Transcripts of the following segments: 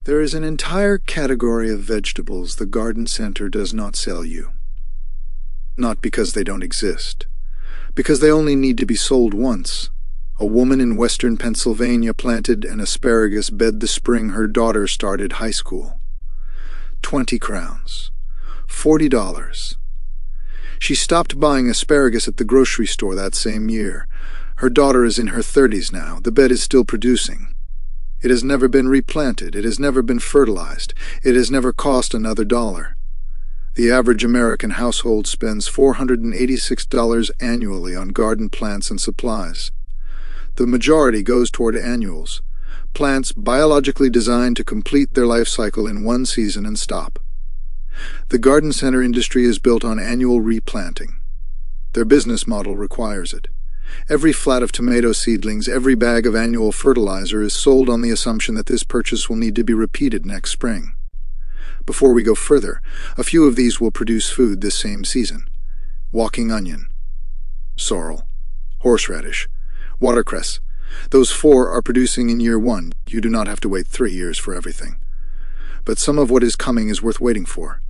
There is an entire category of vegetables the garden center does not sell you. Not because they don't exist, because they only need to be sold once. A woman in western Pennsylvania planted an asparagus bed the spring her daughter started high school. 20 crowns. $40. She stopped buying asparagus at the grocery store that same year. Her daughter is in her 30s now. The bed is still producing. It has never been replanted. It has never been fertilized. It has never cost another dollar. The average American household spends $486 annually on garden plants and supplies. The majority goes toward annuals, plants biologically designed to complete their life cycle in one season and stop. The garden center industry is built on annual replanting. Their business model requires it. Every flat of tomato seedlings, every bag of annual fertilizer is sold on the assumption that this purchase will need to be repeated next spring. Before we go further, a few of these will produce food this same season. Walking onion, sorrel, horseradish, watercress. Those 4 are producing in year 1. You do not have to wait 3 years for everything. But some of what is coming is worth waiting for.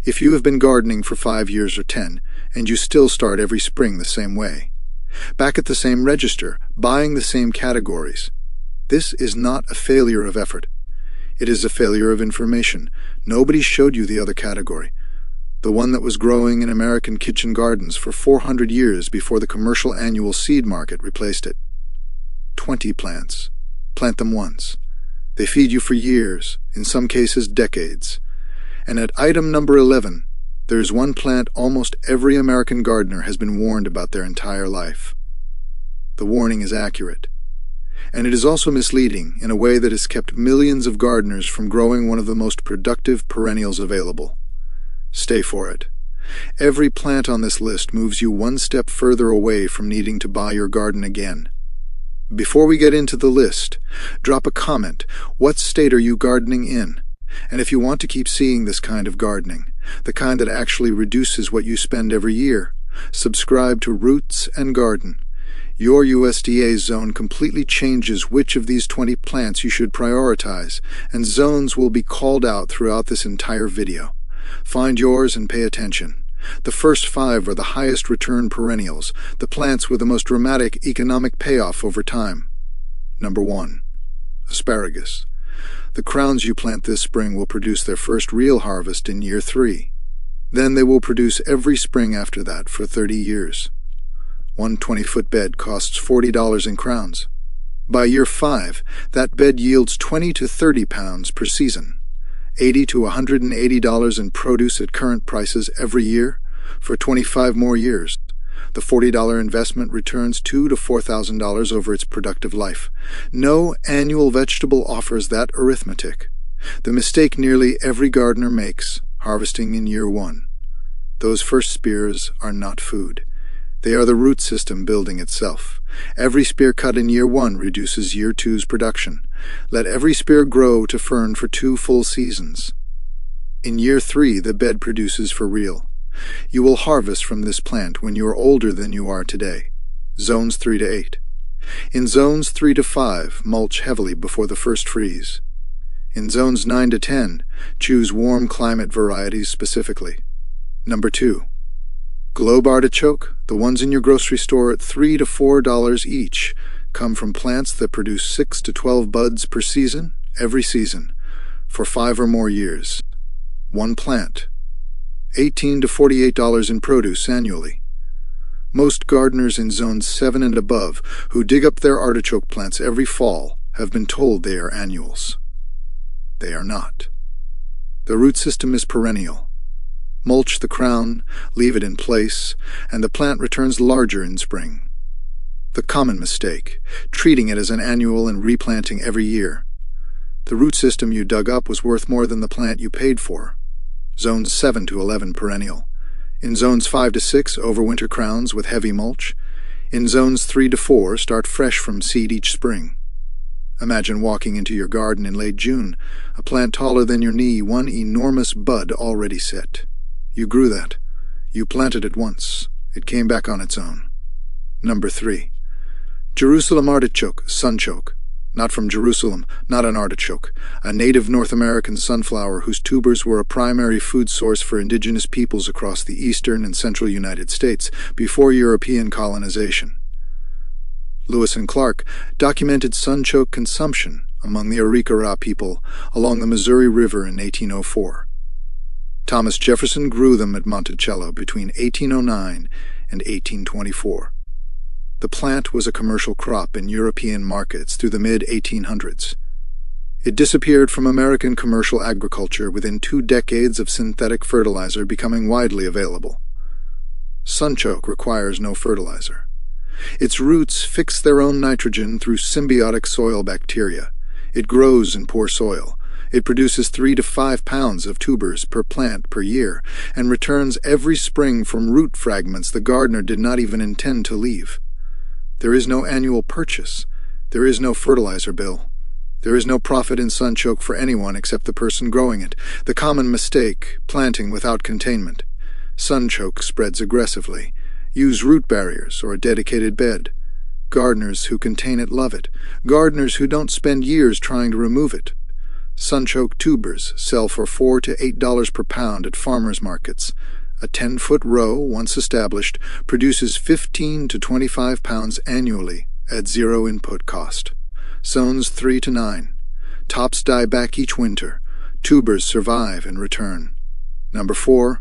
If you have been gardening for 5 years or 10, and you still start every spring the same way, back at the same register, buying the same categories, this is not a failure of effort. It is a failure of information. Nobody showed you the other category, the one that was growing in American kitchen gardens for 400 years before the commercial annual seed market replaced it. 20 plants. Plant them once. They feed you for years, in some cases decades. And at item number 11, there is one plant almost every American gardener has been warned about their entire life. The warning is accurate. And it is also misleading in a way that has kept millions of gardeners from growing one of the most productive perennials available. Stay for it. Every plant on this list moves you one step further away from needing to buy your garden again. Before we get into the list, drop a comment. What state are you gardening in? And if you want to keep seeing this kind of gardening, the kind that actually reduces what you spend every year, subscribe to Roots and Garden. Your USDA zone completely changes which of these 20 plants you should prioritize, and zones will be called out throughout this entire video. Find yours and pay attention. The first 5 are the highest return perennials, the plants with the most dramatic economic payoff over time. Number 1. Asparagus. The crowns you plant this spring will produce their first real harvest in year 3. Then they will produce every spring after that for 30 years. One 20-foot bed costs $40 in crowns. By year 5, that bed yields 20 to 30 pounds per season. $80 to $180 in produce at current prices every year for 25 more years. The $40 investment returns $2,000 to $4,000 over its productive life. No annual vegetable offers that arithmetic. The mistake nearly every gardener makes, harvesting in year 1. Those first spears are not food. They are the root system building itself. Every spear cut in year 1 reduces year 2's production. Let every spear grow to fern for 2 full seasons. In year 3, the bed produces for real. You will harvest from this plant when you are older than you are today. Zones 3 to 8. In zones 3 to 5, mulch heavily before the first freeze. In zones 9 to 10, choose warm climate varieties specifically. Number 2. Globe artichoke, the ones in your grocery store at $3 to $4 each, come from plants that produce 6 to 12 buds per season, every season, for 5 or more years. One plant. $18 to $48 in produce annually. Most gardeners in zones 7 and above who dig up their artichoke plants every fall have been told they are annuals. They are not. The root system is perennial. Mulch the crown, leave it in place, and the plant returns larger in spring. The common mistake, treating it as an annual and replanting every year. The root system you dug up was worth more than the plant you paid for. Zones 7 to 11 perennial. In zones 5 to 6, overwinter crowns with heavy mulch. In zones 3 to 4, start fresh from seed each spring. Imagine walking into your garden in late June, a plant taller than your knee, one enormous bud already set. You grew that. You planted it once. It came back on its own. Number 3. Jerusalem artichoke, Sunchoke. Not from Jerusalem, not an artichoke, a native North American sunflower whose tubers were a primary food source for indigenous peoples across the eastern and central United States before European colonization. Lewis and Clark documented sunchoke consumption among the Arikara people along the Missouri River in 1804. Thomas Jefferson grew them at Monticello between 1809 and 1824. The plant was a commercial crop in European markets through the mid-1800s. It disappeared from American commercial agriculture within 2 decades of synthetic fertilizer becoming widely available. Sunchoke requires no fertilizer. Its roots fix their own nitrogen through symbiotic soil bacteria. It grows in poor soil. It produces 3 to 5 pounds of tubers per plant per year and returns every spring from root fragments the gardener did not even intend to leave. There is no annual purchase. There is no fertilizer bill. There is no profit in sunchoke for anyone except the person growing it. The common mistake, planting without containment. Sunchoke spreads aggressively. Use root barriers or a dedicated bed. Gardeners who contain it love it. Gardeners who don't spend years trying to remove it. Sunchoke tubers sell for $4 to $8 per pound at farmers markets. A 10-foot row, once established, produces 15 to 25 pounds annually at zero input cost. Zones 3 to 9. Tops die back each winter. Tubers survive and return. Number 4.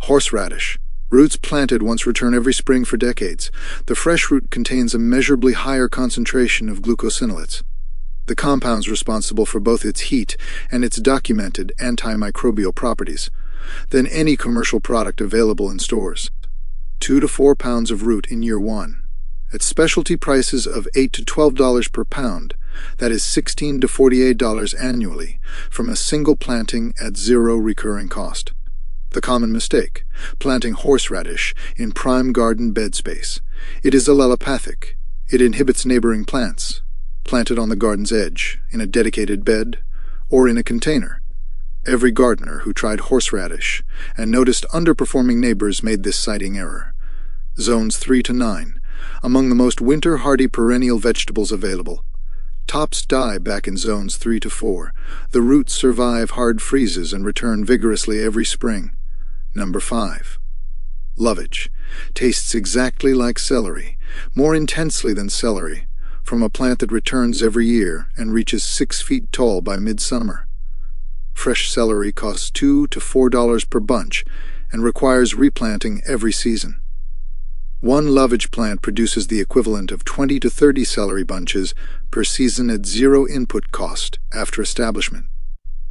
Horseradish. Roots planted once return every spring for decades. The fresh root contains a measurably higher concentration of glucosinolates, the compounds responsible for both its heat and its documented antimicrobial properties, than any commercial product available in stores. 2 to 4 pounds of root in year 1. At specialty prices of $8 to $12 per pound, that is $16 to $48 annually, from a single planting at zero recurring cost. The common mistake, planting horseradish in prime garden bed space. It is allelopathic. It inhibits neighboring plants. Plant it on the garden's edge, in a dedicated bed, or in a container. Every gardener who tried horseradish and noticed underperforming neighbors made this sighting error. Zones 3 to 9, among the most winter-hardy perennial vegetables available. Tops die back in zones 3 to 4. The roots survive hard freezes and return vigorously every spring. Number 5. Lovage. Tastes exactly like celery, more intensely than celery, from a plant that returns every year and reaches 6 feet tall by midsummer. Fresh celery costs $2 to $4 per bunch and requires replanting every season. One lovage plant produces the equivalent of 20 to 30 celery bunches per season at zero input cost after establishment.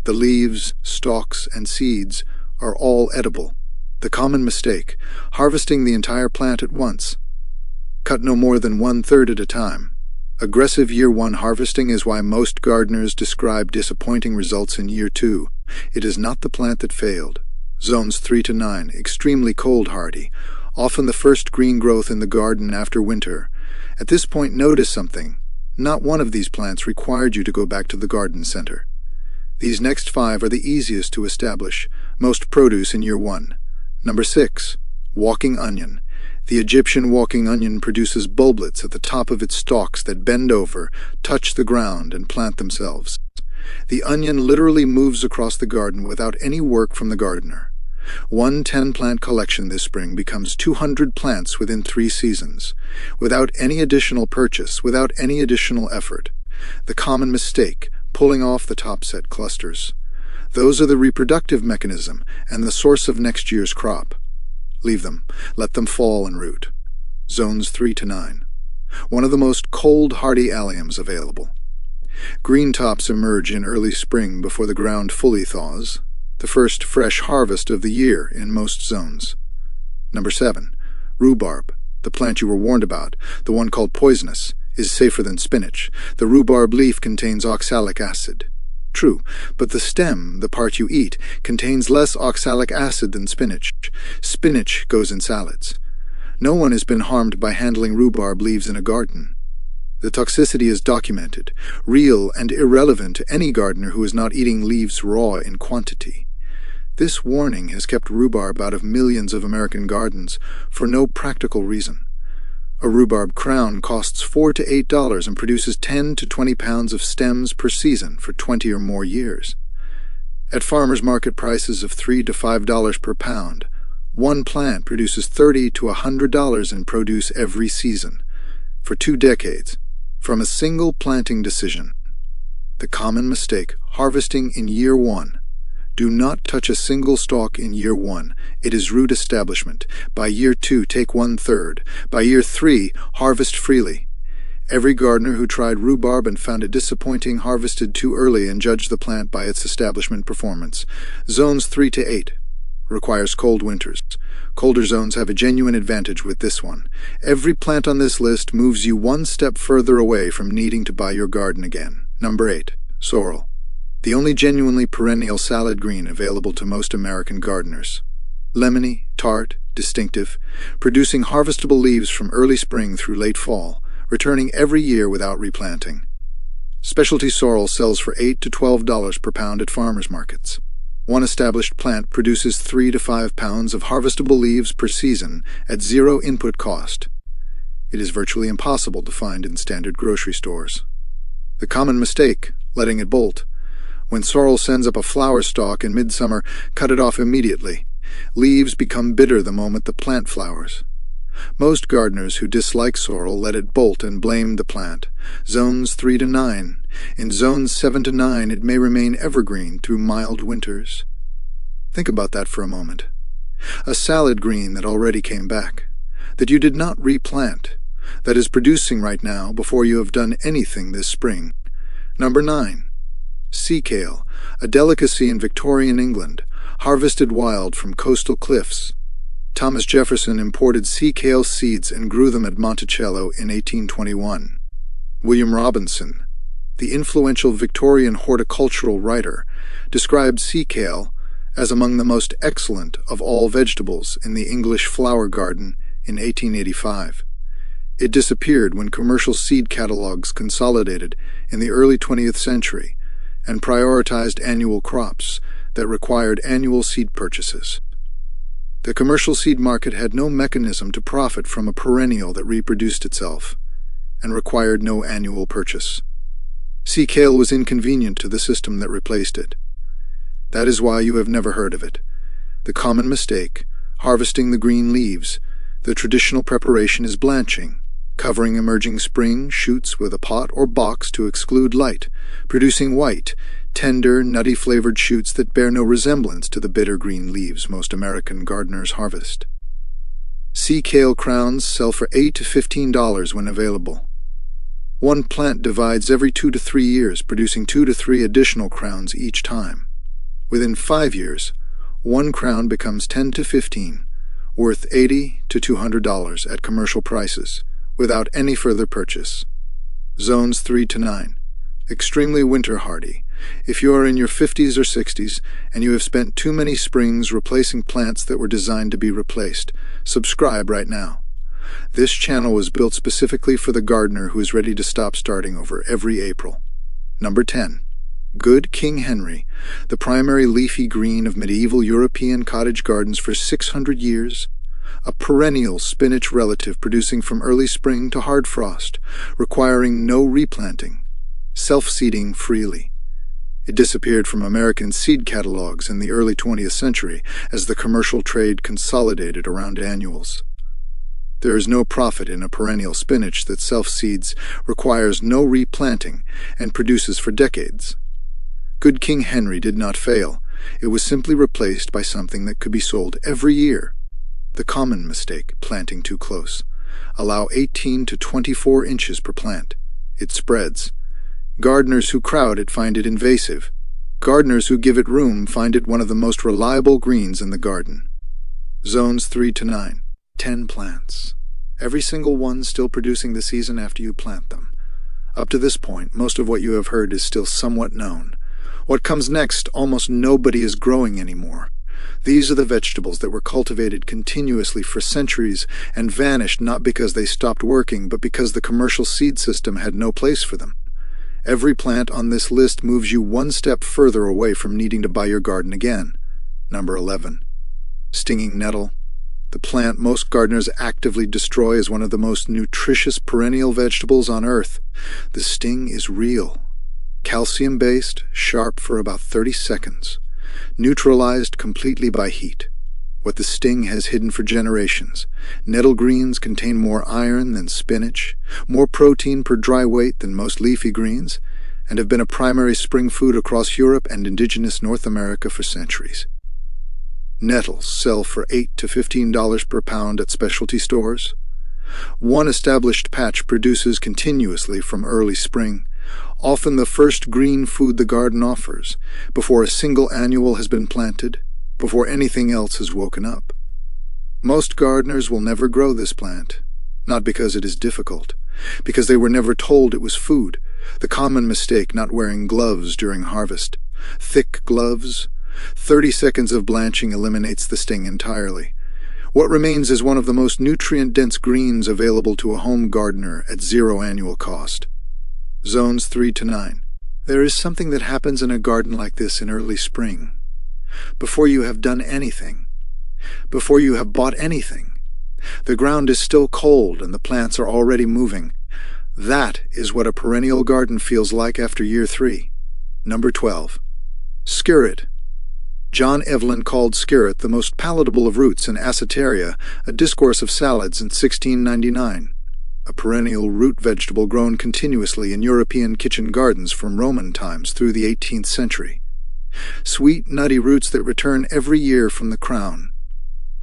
The leaves, stalks, and seeds are all edible. The common mistake, harvesting the entire plant at once. Cut no more than 1/3 at a time. Aggressive year 1 harvesting is why most gardeners describe disappointing results in year 2. It is not the plant that failed. Zones 3 to 9, extremely cold hardy, often the first green growth in the garden after winter. At this point, notice something. Not one of these plants required you to go back to the garden center. These next 5 are the easiest to establish, most produce in year 1. Number 6. Walking onion. The Egyptian walking onion produces bulblets at the top of its stalks that bend over, touch the ground, and plant themselves. The onion literally moves across the garden without any work from the gardener. One 10-plant collection this spring becomes 200 plants within 3 seasons, without any additional purchase, without any additional effort. The common mistake, pulling off the topset clusters. Those are the reproductive mechanism and the source of next year's crop. Leave them. Let them fall and root. Zones 3 to 9. One of the most cold hardy alliums available. Green tops emerge in early spring before the ground fully thaws, the first fresh harvest of the year in most zones. Number 7. Rhubarb, the plant you were warned about, the one called poisonous, is safer than spinach. The rhubarb leaf contains oxalic acid. True, but the stem, the part you eat, contains less oxalic acid than spinach. Spinach goes in salads. No one has been harmed by handling rhubarb leaves in a garden. The toxicity is documented, real and irrelevant to any gardener who is not eating leaves raw in quantity. This warning has kept rhubarb out of millions of American gardens for no practical reason. A rhubarb crown costs $4 to $8 and produces 10 to 20 pounds of stems per season for 20 or more years. At farmers' market prices of $3 to $5 per pound, one plant produces $30 to $100 in produce every season, for 2 decades, from a single planting decision. The common mistake: harvesting in year 1. Do not touch a single stalk in year 1. It is root establishment. By year 2, take 1/3. By year 3, harvest freely. Every gardener who tried rhubarb and found it disappointing harvested too early and judged the plant by its establishment performance. Zones 3 to 8. Requires cold winters. Colder zones have a genuine advantage with this one. Every plant on this list moves you one step further away from needing to buy your garden again. Number 8. Sorrel. The only genuinely perennial salad green available to most American gardeners. Lemony, tart, distinctive, producing harvestable leaves from early spring through late fall, returning every year without replanting. Specialty sorrel sells for $8 to $12 per pound at farmers markets. One established plant produces 3 to 5 pounds of harvestable leaves per season at zero input cost. It is virtually impossible to find in standard grocery stores. The common mistake: letting it bolt. When sorrel sends up a flower stalk in midsummer, cut it off immediately. Leaves become bitter the moment the plant flowers. Most gardeners who dislike sorrel let it bolt and blame the plant. Zones 3 to 9. In zones 7 to 9, it may remain evergreen through mild winters. Think about that for a moment. A salad green that already came back, that you did not replant, that is producing right now before you have done anything this spring. Number 9. Sea kale, a delicacy in Victorian England, harvested wild from coastal cliffs. Thomas Jefferson imported sea kale seeds and grew them at Monticello in 1821. William Robinson, the influential Victorian horticultural writer, described sea kale as among the most excellent of all vegetables in the English flower garden in 1885. It disappeared when commercial seed catalogs consolidated in the early 20th century and prioritized annual crops that required annual seed purchases. The commercial seed market had no mechanism to profit from a perennial that reproduced itself and required no annual purchase. Sea kale was inconvenient to the system that replaced it. That is why you have never heard of it. The common mistake: harvesting the green leaves. The traditional preparation is blanching, covering emerging spring shoots with a pot or box to exclude light, producing white, tender, nutty-flavored shoots that bear no resemblance to the bitter green leaves most American gardeners harvest. Sea kale crowns sell for $8 to $15 when available. One plant divides every 2 to 3 years, producing 2 to 3 additional crowns each time. Within 5 years, one crown becomes 10 to 15, worth $80 to $200 at commercial prices, without any further purchase. Zones 3 to 9. Extremely winter hardy. If you are in your 50s or 60s and you have spent too many springs replacing plants that were designed to be replaced, subscribe right now. This channel was built specifically for the gardener who is ready to stop starting over every April. Number 10. Good King Henry, the primary leafy green of medieval European cottage gardens for 600 years. A perennial spinach relative producing from early spring to hard frost, requiring no replanting, self-seeding freely. It disappeared from American seed catalogs in the early 20th century as the commercial trade consolidated around annuals. There is no profit in a perennial spinach that self-seeds, requires no replanting, and produces for decades. Good King Henry did not fail. It was simply replaced by something that could be sold every year. The common mistake: planting too close. Allow 18 to 24 inches per plant. It spreads. Gardeners who crowd it find it invasive. Gardeners who give it room find it one of the most reliable greens in the garden. Zones 3 to 9. 10 plants. Every single one still producing the season after you plant them. Up to this point, most of what you have heard is still somewhat known. What comes next, almost nobody is growing anymore. These are the vegetables that were cultivated continuously for centuries and vanished not because they stopped working, but because the commercial seed system had no place for them. Every plant on this list moves you one step further away from needing to buy your garden again. Number 11. Stinging nettle. The plant most gardeners actively destroy is one of the most nutritious perennial vegetables on earth. The sting is real. Calcium-based, sharp for about 30 seconds. Neutralized completely by heat. What the sting has hidden for generations. Nettle greens contain more iron than spinach, more protein per dry weight than most leafy greens, and have been a primary spring food across Europe and indigenous North America for centuries. Nettles sell for $8 to $15 per pound at specialty stores. One established patch produces continuously from early spring, often the first green food the garden offers, before a single annual has been planted, before anything else has woken up. Most gardeners will never grow this plant, not because it is difficult, because they were never told it was food, the common mistake not wearing gloves during harvest. Thick gloves. 30 seconds of blanching eliminates the sting entirely. What remains is one of the most nutrient-dense greens available to a home gardener at zero annual cost. Zones 3 to 9. There is something that happens in a garden like this in early spring. Before you have done anything. Before you have bought anything. The ground is still cold and the plants are already moving. That is what a perennial garden feels like after year 3. Number 12. Skirret. John Evelyn called skirret the most palatable of roots in Acetaria, a discourse of salads in 1699. A perennial root vegetable grown continuously in European kitchen gardens from Roman times through the 18th century. Sweet, nutty roots that return every year from the crown.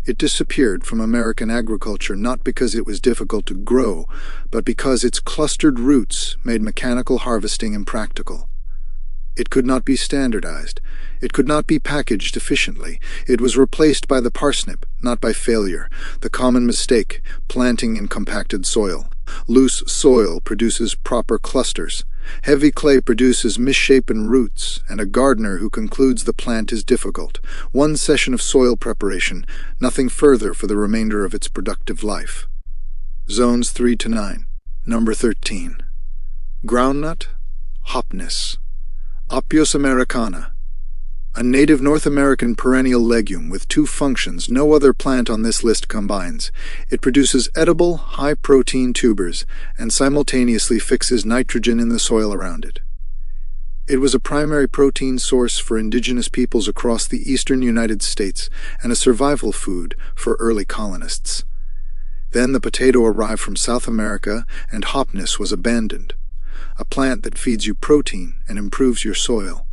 It disappeared from American agriculture not because it was difficult to grow, but because its clustered roots made mechanical harvesting impractical. It could not be standardized. It could not be packaged efficiently. It was replaced by the parsnip, not by failure. The common mistake, planting in compacted soil. Loose soil produces proper clusters. Heavy clay produces misshapen roots, and a gardener who concludes the plant is difficult. One session of soil preparation, nothing further for the remainder of its productive life. Zones 3 to 9. Number 13. Groundnut, Hopniss. Apios americana. A native North American perennial legume with 2 functions no other plant on this list combines. It produces edible, high-protein tubers and simultaneously fixes nitrogen in the soil around it. It was a primary protein source for indigenous peoples across the eastern United States and a survival food for early colonists. Then the potato arrived from South America and Hopniss was abandoned, a plant that feeds you protein and improves your soil.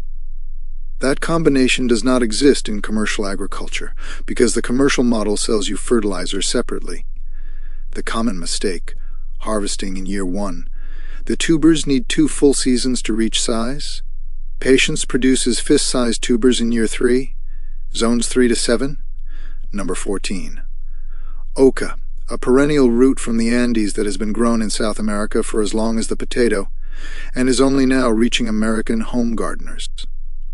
That combination does not exist in commercial agriculture because the commercial model sells you fertilizer separately. The common mistake, harvesting in year 1. The tubers need 2 full seasons to reach size. Patience produces fist-sized tubers in year 3. Zones 3 to 7. Number 14. Oca, a perennial root from the Andes that has been grown in South America for as long as the potato, and is only now reaching American home gardeners.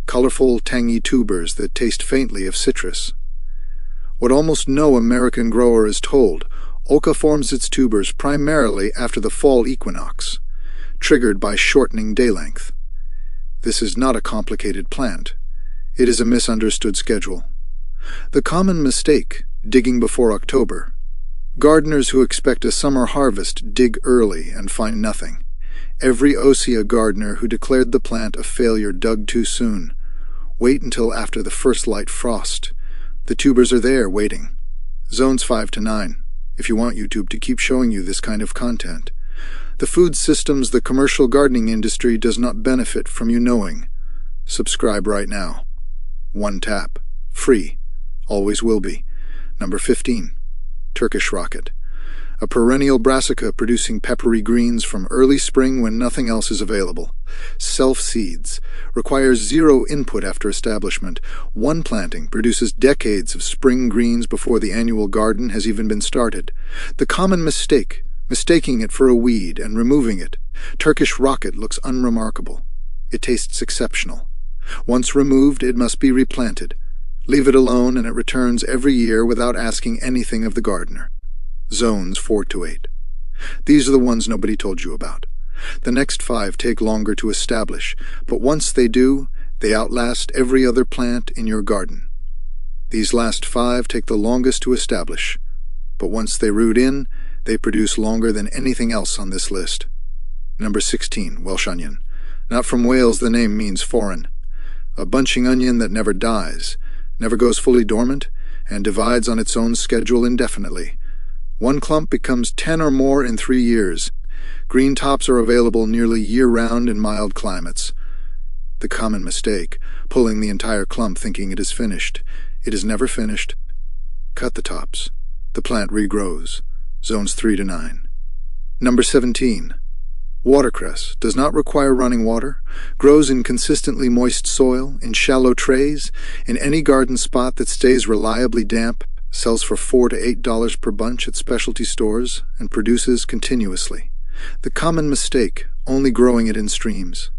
Colorful, tangy tubers that taste faintly of citrus. What almost no American grower is told, oca forms its tubers primarily after the fall equinox, triggered by shortening day length. This is not a complicated plant. It is a misunderstood schedule. The common mistake, digging before October. Gardeners who expect a summer harvest dig early and find nothing. Every Osea gardener who declared the plant a failure dug too soon. Wait until after the first light frost. The tubers are there waiting. Zones 5 to 9, if you want YouTube to keep showing you this kind of content. The food systems the commercial gardening industry does not benefit from you knowing. Subscribe right now. 1 tap. Free. Always will be. Number 15. Turkish Rocket. A perennial brassica producing peppery greens from early spring when nothing else is available. Self-seeds. Requires 0 input after establishment. One planting produces decades of spring greens before the annual garden has even been started. The common mistake, mistaking it for a weed and removing it. Turkish Rocket looks unremarkable. It tastes exceptional. Once removed, it must be replanted. Leave it alone and it returns every year without asking anything of the gardener. Zones 4 to 8. These are the ones nobody told you about. The next 5 take longer to establish, but once they do, they outlast every other plant in your garden. These last 5 take the longest to establish, but once they root in, they produce longer than anything else on this list. Number 16, Welsh Onion. Not from Wales, the name means foreign. A bunching onion that never dies, never goes fully dormant, and divides on its own schedule indefinitely. One clump becomes 10 or more in 3 years. Green tops are available nearly year-round in mild climates. The common mistake, pulling the entire clump thinking it is finished. It is never finished. Cut the tops. The plant regrows. Zones 3 to 9. Number 17. Watercress does not require running water, grows in consistently moist soil, in shallow trays, in any garden spot that stays reliably damp, sells for $4 to $8 per bunch at specialty stores, and produces continuously. The common mistake, only growing it in streams.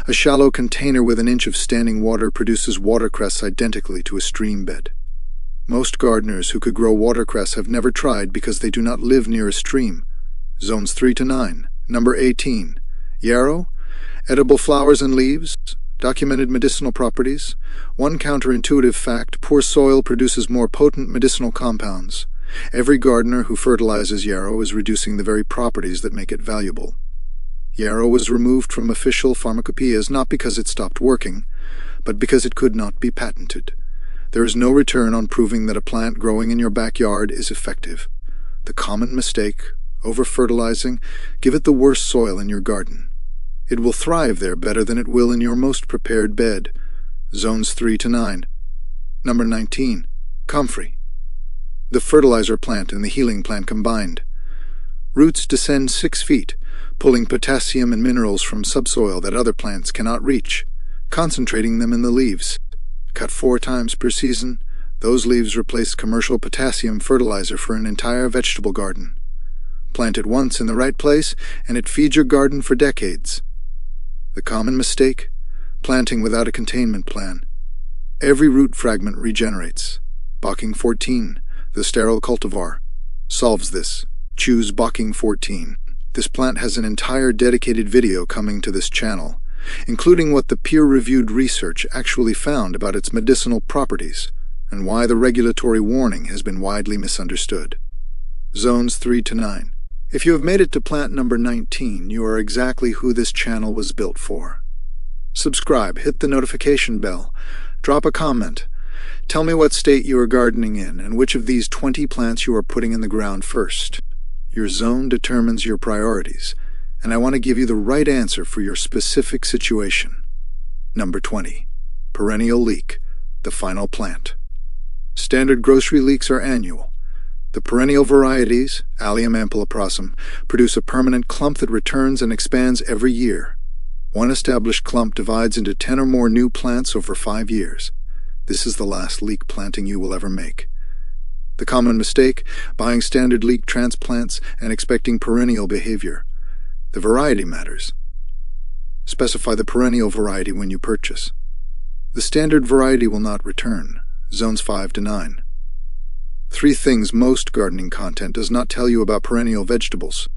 A shallow container with an inch of standing water produces watercress identically to a stream bed. Most gardeners who could grow watercress have never tried because they do not live near a stream. Zones 3 to 9. Number 18. Yarrow. Edible flowers and leaves. Documented medicinal properties. One counterintuitive fact, poor soil produces more potent medicinal compounds. Every gardener who fertilizes yarrow is reducing the very properties that make it valuable. Yarrow was removed from official pharmacopoeias not because it stopped working, but because it could not be patented. There is no return on proving that a plant growing in your backyard is effective. The common mistake, over-fertilizing, give it the worst soil in your garden. It will thrive there better than it will in your most prepared bed. Zones 3 to 9. Number 19. Comfrey. The fertilizer plant and the healing plant combined. Roots descend 6 feet, pulling potassium and minerals from subsoil that other plants cannot reach, concentrating them in the leaves. Cut 4 times per season, those leaves replace commercial potassium fertilizer for an entire vegetable garden. Plant it once in the right place, and it feeds your garden for decades. The common mistake? Planting without a containment plan. Every root fragment regenerates. Bocking 14, the sterile cultivar, solves this. Choose Bocking 14. This plant has an entire dedicated video coming to this channel, including what the peer-reviewed research actually found about its medicinal properties, and why the regulatory warning has been widely misunderstood. Zones 3 to 9. If you have made it to plant number 19, you are exactly who this channel was built for. Subscribe, hit the notification bell, drop a comment. Tell me what state you are gardening in and which of these 20 plants you are putting in the ground first. Your zone determines your priorities, and I want to give you the right answer for your specific situation. Number 20. Perennial Leek, the final plant. Standard grocery leeks are annual. The perennial varieties, Allium ampuloprosum, produce a permanent clump that returns and expands every year. One established clump divides into 10 or more new plants over 5 years. This is the last leek planting you will ever make. The common mistake, buying standard leek transplants and expecting perennial behavior. The variety matters. Specify the perennial variety when you purchase. The standard variety will not return. Zones 5 to 9. 3 things most gardening content does not tell you about perennial vegetables.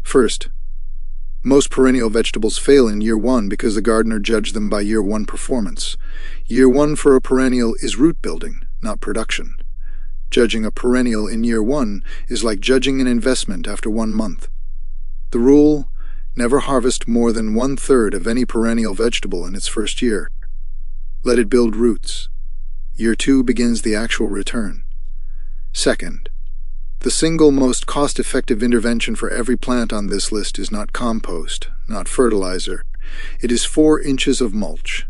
First, most perennial vegetables fail in year 1 because the gardener judged them by year 1 performance. Year 1 for a perennial is root building, not production. Judging a perennial in year 1 is like judging an investment after 1 month. The rule, never harvest more than 1/3 of any perennial vegetable in its first year. Let it build roots. Year 2 begins the actual return. Second, the single most cost-effective intervention for every plant on this list is not compost, not fertilizer. It is 4 inches of mulch.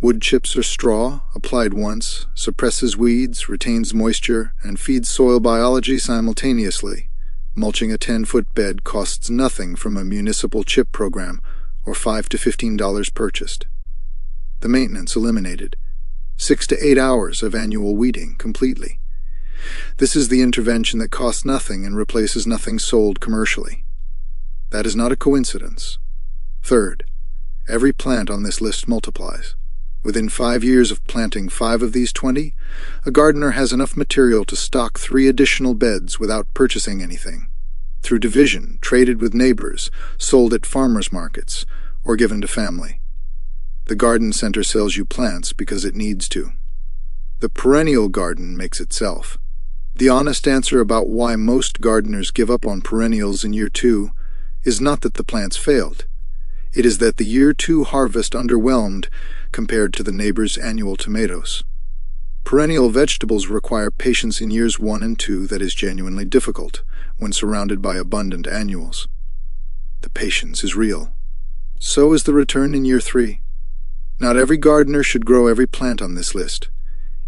Wood chips or straw, applied once, suppresses weeds, retains moisture, and feeds soil biology simultaneously. Mulching a 10-foot bed costs nothing from a municipal chip program, or $5 to $15 purchased. The maintenance eliminated. 6 to 8 hours of annual weeding completely. This is the intervention that costs nothing and replaces nothing sold commercially. That is not a coincidence. Third, every plant on this list multiplies. Within 5 years of planting 5 of these 20, a gardener has enough material to stock 3 additional beds without purchasing anything. Through division, traded with neighbors, sold at farmers markets, or given to family. The garden center sells you plants because it needs to. The perennial garden makes itself. The honest answer about why most gardeners give up on perennials in year 2 is not that the plants failed. It is that the year 2 harvest underwhelmed compared to the neighbor's annual tomatoes. Perennial vegetables require patience in years 1 and 2 that is genuinely difficult when surrounded by abundant annuals. The patience is real. So is the return in year 3. Not every gardener should grow every plant on this list.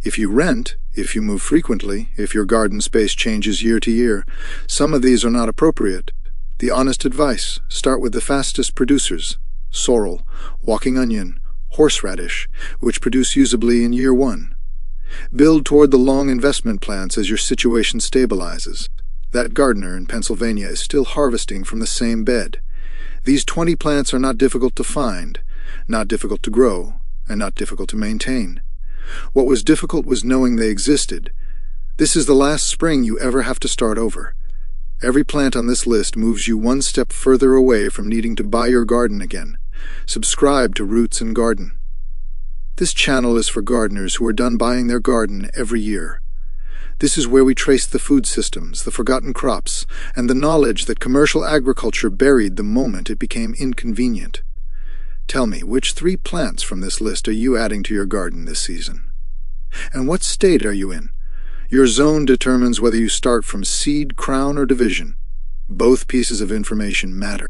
If you rent, if you move frequently, if your garden space changes year to year, some of these are not appropriate. The honest advice: start with the fastest producers: sorrel, walking onion, horseradish, which produce usably in year 1. Build toward the long investment plants as your situation stabilizes. That gardener in Pennsylvania is still harvesting from the same bed. These 20 plants are not difficult to find, not difficult to grow, and not difficult to maintain. What was difficult was knowing they existed. This is the last spring you ever have to start over. Every plant on this list moves you one step further away from needing to buy your garden again. Subscribe to Roots and Garden. This channel is for gardeners who are done buying their garden every year. This is where we trace the food systems, the forgotten crops, and the knowledge that commercial agriculture buried the moment it became inconvenient. Tell me, which 3 plants from this list are you adding to your garden this season? And what state are you in? Your zone determines whether you start from seed, crown, or division. Both pieces of information matter.